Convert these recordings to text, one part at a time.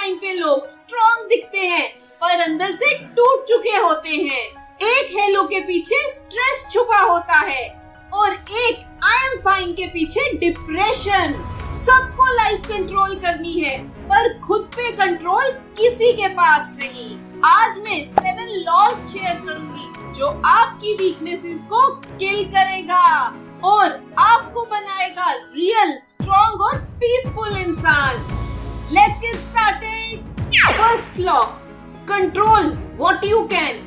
Time पे लोग strong दिखते हैं पर अंदर से टूट चुके होते हैं। एक हेलो के पीछे स्ट्रेस छुपा होता है और एक आई एम फाइन के पीछे डिप्रेशन। सबको लाइफ कंट्रोल करनी है पर खुद पे कंट्रोल किसी के पास नहीं। आज मैं 7 लॉज शेयर करूंगी जो आपकी वीकनेसेस को किल करेगा और आपको बनाएगा रियल, स्ट्रॉन्ग और पीसफुल इंसान। Let's get started. First law, control what you can,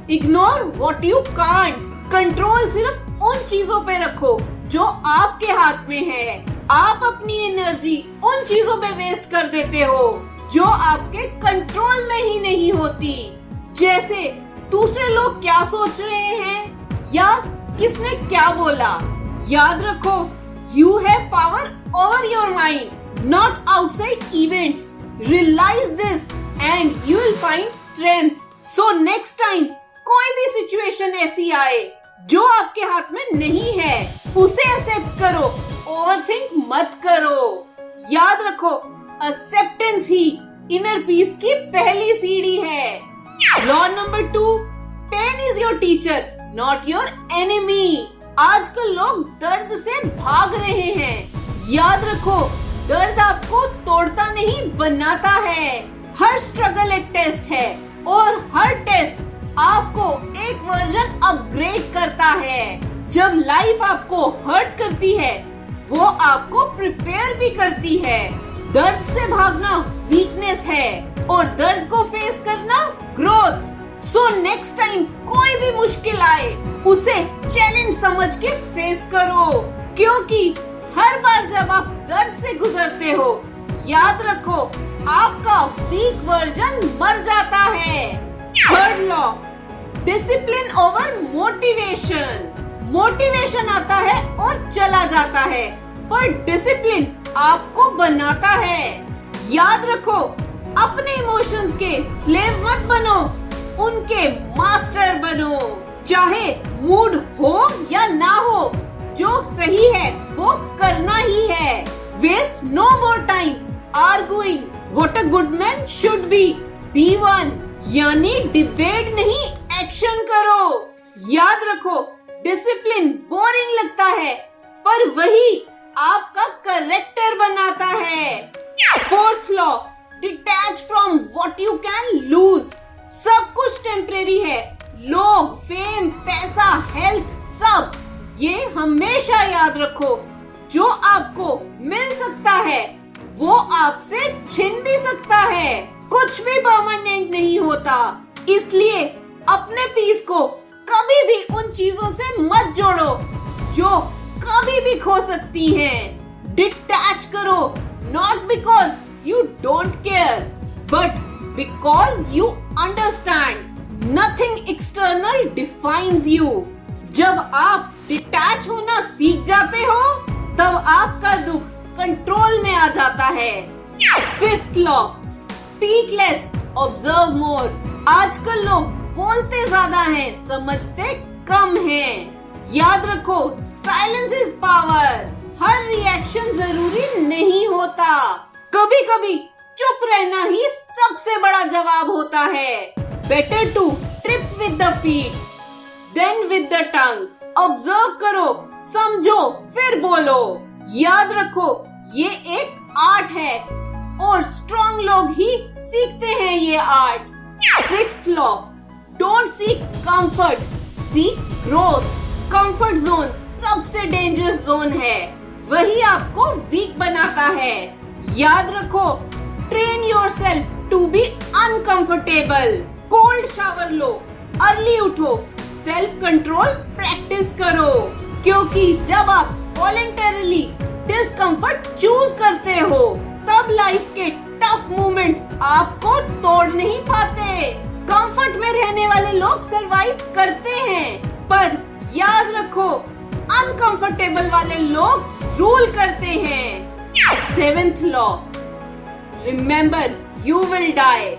ignore what you can't. Control सिर्फ उन चीजों पे रखो जो आपके हाथ में है। आप अपनी एनर्जी उन चीजों पे वेस्ट कर देते हो जो आपके कंट्रोल में ही नहीं होती। जैसे दूसरे लोग क्या सोच रहे हैं या किसने क्या बोला। याद रखो, you have power over your mind, not outside events. Realize this and you will find strength. So next time कोई भी सिचुएशन ऐसी आए जो आपके हाथ में नहीं है, उसे एक्सेप्ट करो, ओवरथिंक मत करो। याद रखो, एक्सेप्टेंस ही इनर पीस की पहली सीढ़ी है। Law number 2, pain is your teacher not your enemy. आजकल लोग दर्द से भाग रहे हैं। याद रखो, दर्द आपको तोड़ता नहीं बनाता है। हर स्ट्रगल एक टेस्ट है और हर टेस्ट आपको एक वर्जन अपग्रेड करता है। जब लाइफ आपको हर्ट करती है वो आपको प्रिपेयर भी करती है। दर्द से भागना वीकनेस है और दर्द को फेस करना ग्रोथ। सो नेक्स्ट टाइम कोई भी मुश्किल आए उसे चैलेंज समझ के फेस करो, क्योंकि हर बार जब आप दर्द से गुजरते हो, याद रखो आपका वीक वर्जन मर जाता है। Third law, discipline over motivation. Motivation आता है और चला जाता है पर डिसिप्लिन आपको बनाता है। याद रखो, अपने इमोशंस के स्लेव मत बनो, उनके मास्टर बनो। चाहे मूड हो या ना हो, जो सही है वो करना ही है। Waste no more time arguing what a good man should be one. यानी डिबेट नहीं, एक्शन करो। याद रखो, डिसिप्लिन बोरिंग लगता है पर वही आपका करेक्टर बनाता है। Fourth law, detach from what you can lose. सब कुछ टेम्परेरी है, लोग, फेम, पैसा, हेल्थ, सब। ये हमेशा याद रखो, जो आपको मिल सकता है वो आपसे छिन भी सकता है। कुछ भी परमानेंट नहीं होता, इसलिए अपने पीस को कभी भी उन चीजों से मत जोड़ो जो कभी भी खो सकती हैं। डिटैच करो, not because you don't care but because you understand. Nothing external defines you. जब आप डिटैच होना सीख जाते हो तब आपका दुख कंट्रोल में आ जाता है। Fifth law, speak less observe more. आजकल लोग बोलते ज्यादा हैं, समझते कम हैं। याद रखो, silence is power. Her reaction जरूरी नहीं होता, कभी कभी चुप रहना ही सबसे बड़ा जवाब होता है। Better to trip with the feet than with the tongue. Observe करो, समझो, फिर बोलो। याद रखो, ये एक आर्ट है और स्ट्रॉन्ग लोग ही सीखते हैं ये art. Sixth law, don't seek comfort, seek growth. Comfort zone सबसे डेंजरस जोन है, वही आपको वीक बनाता है। याद रखो, train yourself to be uncomfortable. Cold shower लो, अर्ली उठो, सेल्फ कंट्रोल प्रैक्टिस करो, क्योंकि जब आप वॉलंटरली डिस्कम्फर्ट चूज करते हो तब लाइफ के टफ मोमेंट्स आपको तोड़ नहीं पाते। कंफर्ट में रहने वाले लोग सरवाइव करते हैं, पर याद रखो, अनकंफर्टेबल वाले लोग रूल करते हैं। Seventh law, remember you will die.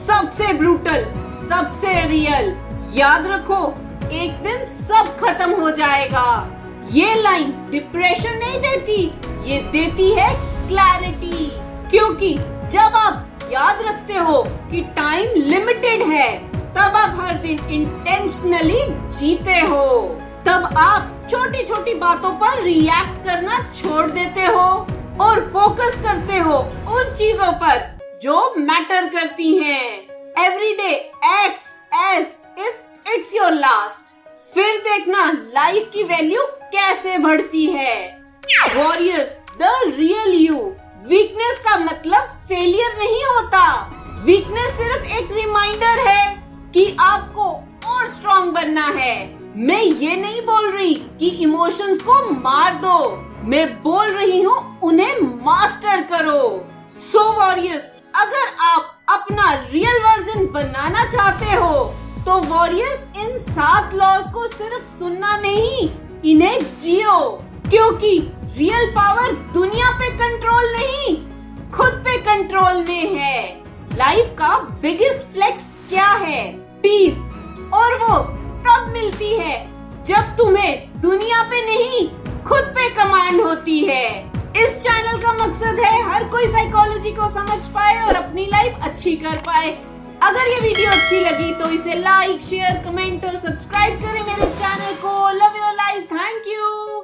सबसे ब्रूटल, सबसे रियल। याद रखो, एक दिन सब खत्म हो जाएगा। ये लाइन डिप्रेशन नहीं देती, ये देती है क्लैरिटी, क्योंकि जब आप याद रखते हो कि टाइम लिमिटेड है, तब आप हर दिन इंटेंशनली जीते हो। तब आप छोटी छोटी बातों पर रिएक्ट करना छोड़ देते हो और फोकस करते हो उन चीजों पर जो मैटर करती हैं। Every day acts as if it's your last. फिर देखना लाइफ की वैल्यू कैसे बढ़ती है। Warriors, the real you. Weakness का मतलब फेलियर नहीं होता। वीकनेस सिर्फ एक रिमाइंडर है कि आपको और स्ट्रॉन्ग बनना है। मैं ये नहीं बोल रही कि इमोशंस को मार दो, मैं बोल रही हूँ उन्हें मास्टर करो। सो वॉरियर्स, अगर आप अपना रियल वर्जन बनाना चाहते हो तो वॉरियर्स इन 7 लॉज को सिर्फ सुनना नहीं, इन्हें जियो। क्योंकि रियल पावर दुनिया पे कंट्रोल नहीं, खुद पे कंट्रोल में है। लाइफ का बिगेस्ट फ्लेक्स क्या है? पीस। और वो तब मिलती है जब तुम्हें दुनिया पे नहीं, खुद पे कमांड होती है। इस चैनल का मकसद है हर कोई साइकोलॉजी को समझ पाए और अपनी लाइफ अच्छी कर पाए। अगर ये वीडियो अच्छी लगी तो इसे लाइक, शेयर, कमेंट और सब्सक्राइब करें मेरे चैनल को। Love your life. Thank you.